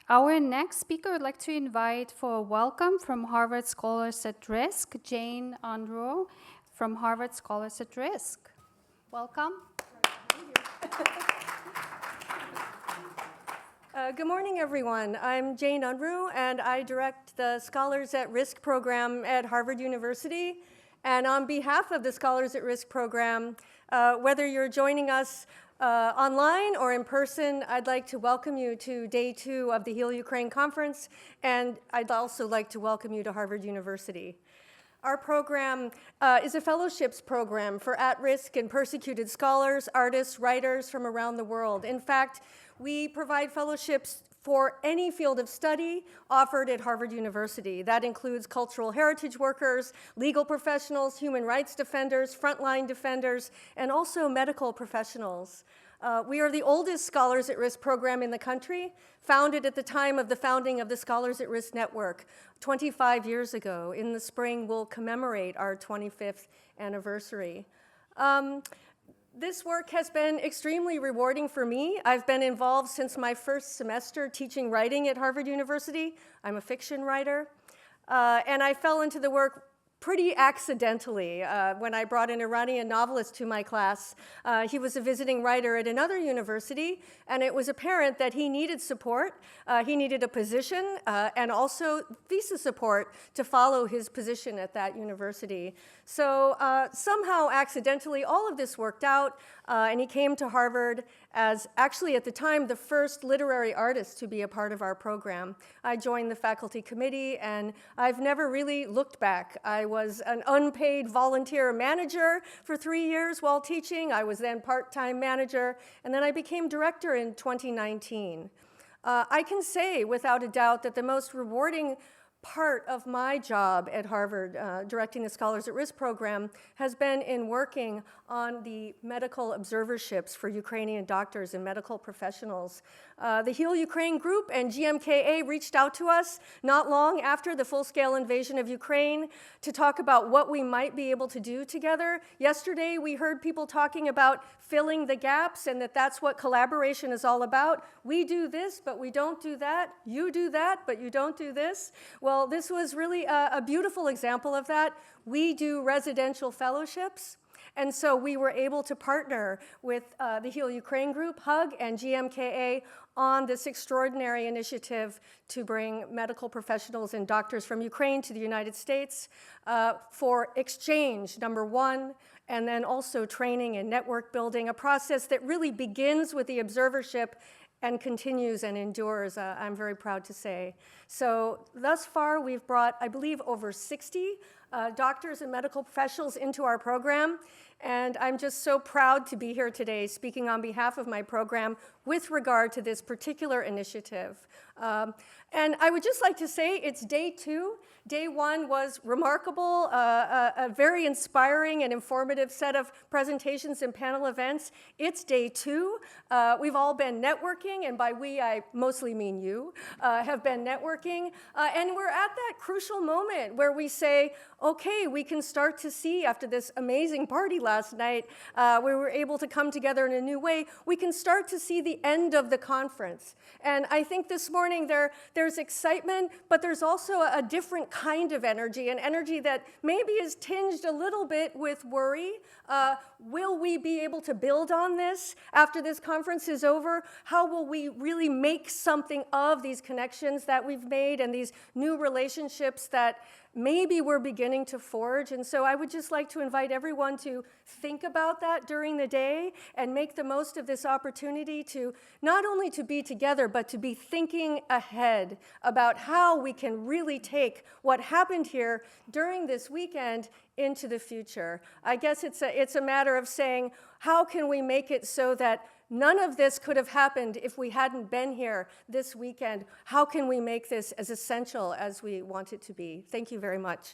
Our next speaker would like to invite for a welcome from Harvard Scholars at Risk, Jane Unrue from Harvard Scholars at Risk. Welcome. Good morning, everyone. I'm Jane Unrue, and I direct the Scholars at Risk program at Harvard University. And on behalf of the Scholars at Risk program, whether you're joining us online or in person, I'd like to welcome you to day 2 of the Heal Ukraine conference, and I'd also like to welcome you to Harvard University. Our program is a fellowships program for at-risk and persecuted scholars, artists, writers from around the world. In fact, we provide fellowships for any field of study offered at Harvard University. That includes cultural heritage workers, legal professionals, human rights defenders, frontline defenders, and also medical professionals. We are the oldest Scholars at Risk program in the country, founded at the time of the founding of the Scholars at Risk Network 25 years ago. In the spring, we'll commemorate our 25th anniversary. This work has been extremely rewarding for me. I've been involved since my first semester teaching writing at Harvard University. I'm a fiction writer. And I fell into the work pretty accidentally when I brought an Iranian novelist to my class. He was a visiting writer at another university, and it was apparent that he needed support. He needed a position and also thesis support to follow his position at that university. So somehow, accidentally, all of this worked out, and he came to Harvard as actually at the time the first literary artist to be a part of our program. I joined the faculty committee, and I've never really looked back. I was an unpaid volunteer manager for 3 years while teaching. I was then part-time manager, and then I became director in 2019. I can say without a doubt that the most rewarding part of my job at Harvard, directing the Scholars at Risk program, has been in working on the medical observerships for Ukrainian doctors and medical professionals. The Heal Ukraine group and GMKA reached out to us not long after the full-scale invasion of Ukraine to talk about what we might be able to do together. Yesterday, we heard people talking about filling the gaps and that that's what collaboration is all about. We do this, but we don't do that. You do that, but you don't do this. Well, this was really a beautiful example of that. We do residential fellowships. And so we were able to partner with the Heal Ukraine group, HUG, and GMKA on this extraordinary initiative to bring medical professionals and doctors from Ukraine to the United States for exchange, number one, and then also training and network building, a process that really begins with the observership and continues and endures, I'm very proud to say. So thus far, we've brought, I believe, over 60 doctors and medical professionals into our program. And I'm just so proud to be here today speaking on behalf of my program with regard to this particular initiative. And I would just like to say it's day 2. Day 1 was remarkable, a very inspiring and informative set of presentations and panel events. It's day 2. We've all been networking, and by we, I mostly mean you, have been networking. And we're at that crucial moment where we say, okay, we can start to see after this amazing party last night, where we were able to come together in a new way, we can start to see the end of the conference. And I think this morning there's excitement, but there's also a different kind of energy, an energy that maybe is tinged a little bit with worry. Will we be able to build on this after this conference is over? How will we really make something of these connections that we've made and these new relationships that maybe we're beginning to forge? And so I would just like to invite everyone to think about that during the day and make the most of this opportunity to not only to be together, but to be thinking ahead about how we can really take what happened here during this weekend into the future. I guess it's a matter of saying, how can we make it so that none of this could have happened if we hadn't been here this weekend? How can we make this as essential as we want it to be? Thank you very much.